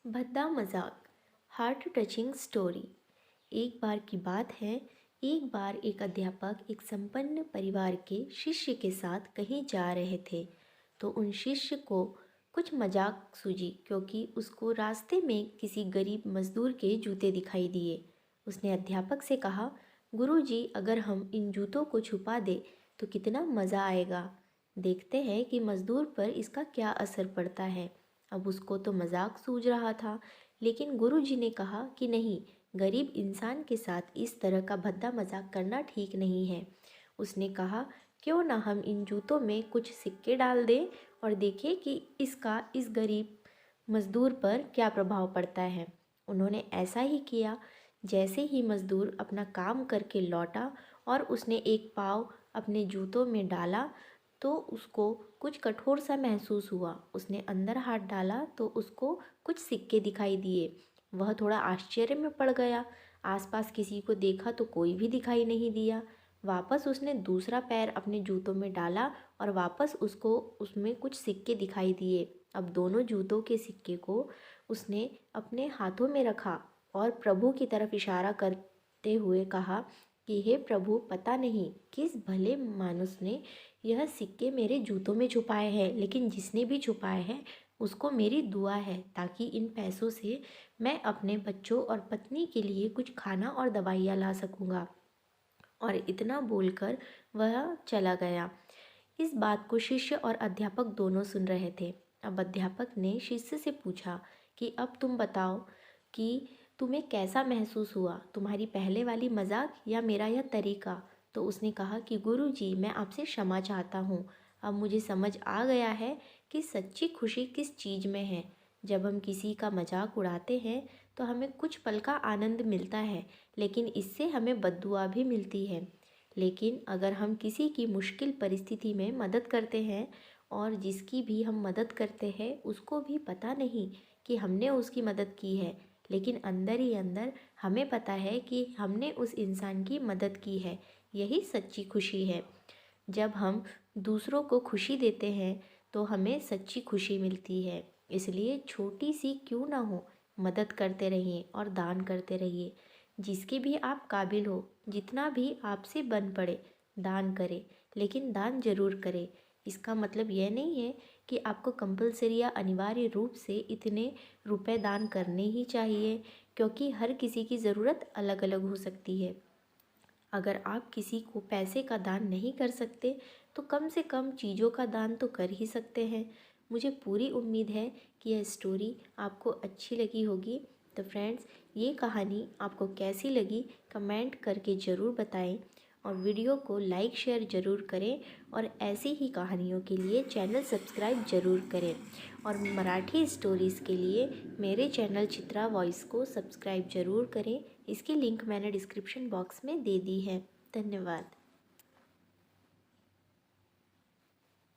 भद्दा मजाक। Heart touching story. एक बार की बात है, एक बार एक अध्यापक एक संपन्न परिवार के शिष्य के साथ कहीं जा रहे थे। तो उन शिष्य को कुछ मजाक सूझी, क्योंकि उसको रास्ते में किसी गरीब मजदूर के जूते दिखाई दिए। उसने अध्यापक से कहा, गुरुजी, अगर हम इन जूतों को छुपा दे तो कितना मज़ा आएगा। देखते हैं कि मजदूर पर इसका क्या असर पड़ता है। अब उसको तो मजाक सूझ रहा था, लेकिन गुरुजी ने कहा कि नहीं, गरीब इंसान के साथ इस तरह का भद्दा मजाक करना ठीक नहीं है। उसने कहा, क्यों ना हम इन जूतों में कुछ सिक्के डाल दें और देखें कि इसका इस गरीब मजदूर पर क्या प्रभाव पड़ता है। उन्होंने ऐसा ही किया। जैसे ही मजदूर अपना काम करके लौटा और उसने एक पाँव अपने जूतों में डाला तो उसको कुछ कठोर सा महसूस हुआ। उसने अंदर हाथ डाला तो उसको कुछ सिक्के दिखाई दिए। वह थोड़ा आश्चर्य में पड़ गया। आसपास किसी को देखा तो कोई भी दिखाई नहीं दिया। वापस उसने दूसरा पैर अपने जूतों में डाला और वापस उसको उसमें कुछ सिक्के दिखाई दिए। अब दोनों जूतों के सिक्के को उसने अपने हाथों में रखा और प्रभु की तरफ इशारा करते हुए कहा कि हे प्रभु, पता नहीं किस भले मानुस ने यह सिक्के मेरे जूतों में छुपाए हैं, लेकिन जिसने भी छुपाए हैं उसको मेरी दुआ है, ताकि इन पैसों से मैं अपने बच्चों और पत्नी के लिए कुछ खाना और दवाइयाँ ला सकूँगा। और इतना बोलकर वह चला गया। इस बात को शिष्य और अध्यापक दोनों सुन रहे थे। अब अध्यापक ने शिष्य से पूछा कि अब तुम बताओ कि तुम्हें कैसा महसूस हुआ, तुम्हारी पहले वाली मजाक या मेरा यह तरीका। तो उसने कहा कि गुरुजी, मैं आपसे क्षमा चाहता हूँ। अब मुझे समझ आ गया है कि सच्ची खुशी किस चीज़ में है। जब हम किसी का मजाक उड़ाते हैं तो हमें कुछ पल का आनंद मिलता है, लेकिन इससे हमें बद्दुआ भी मिलती है। लेकिन अगर हम किसी की मुश्किल परिस्थिति में मदद करते हैं और जिसकी भी हम मदद करते हैं उसको भी पता नहीं कि हमने उसकी मदद की है, लेकिन अंदर ही अंदर हमें पता है कि हमने उस इंसान की मदद की है, यही सच्ची खुशी है। जब हम दूसरों को खुशी देते हैं तो हमें सच्ची खुशी मिलती है। इसलिए छोटी सी क्यों ना हो, मदद करते रहिए और दान करते रहिए। जिसके भी आप काबिल हो, जितना भी आपसे बन पड़े, दान करें, लेकिन दान ज़रूर करें। इसका मतलब यह नहीं है कि आपको कंपलसरी या अनिवार्य रूप से इतने रुपए दान करने ही चाहिए, क्योंकि हर किसी की ज़रूरत अलग अलग हो सकती है। अगर आप किसी को पैसे का दान नहीं कर सकते तो कम से कम चीज़ों का दान तो कर ही सकते हैं। मुझे पूरी उम्मीद है कि यह स्टोरी आपको अच्छी लगी होगी। तो फ्रेंड्स, ये कहानी आपको कैसी लगी कमेंट करके ज़रूर बताएं और वीडियो को लाइक शेयर ज़रूर करें और ऐसी ही कहानियों के लिए चैनल सब्सक्राइब ज़रूर करें। और मराठी स्टोरीज़ के लिए मेरे चैनल चित्रा वॉइस को सब्सक्राइब ज़रूर करें। इसकी लिंक मैंने डिस्क्रिप्शन बॉक्स में दे दी है। धन्यवाद।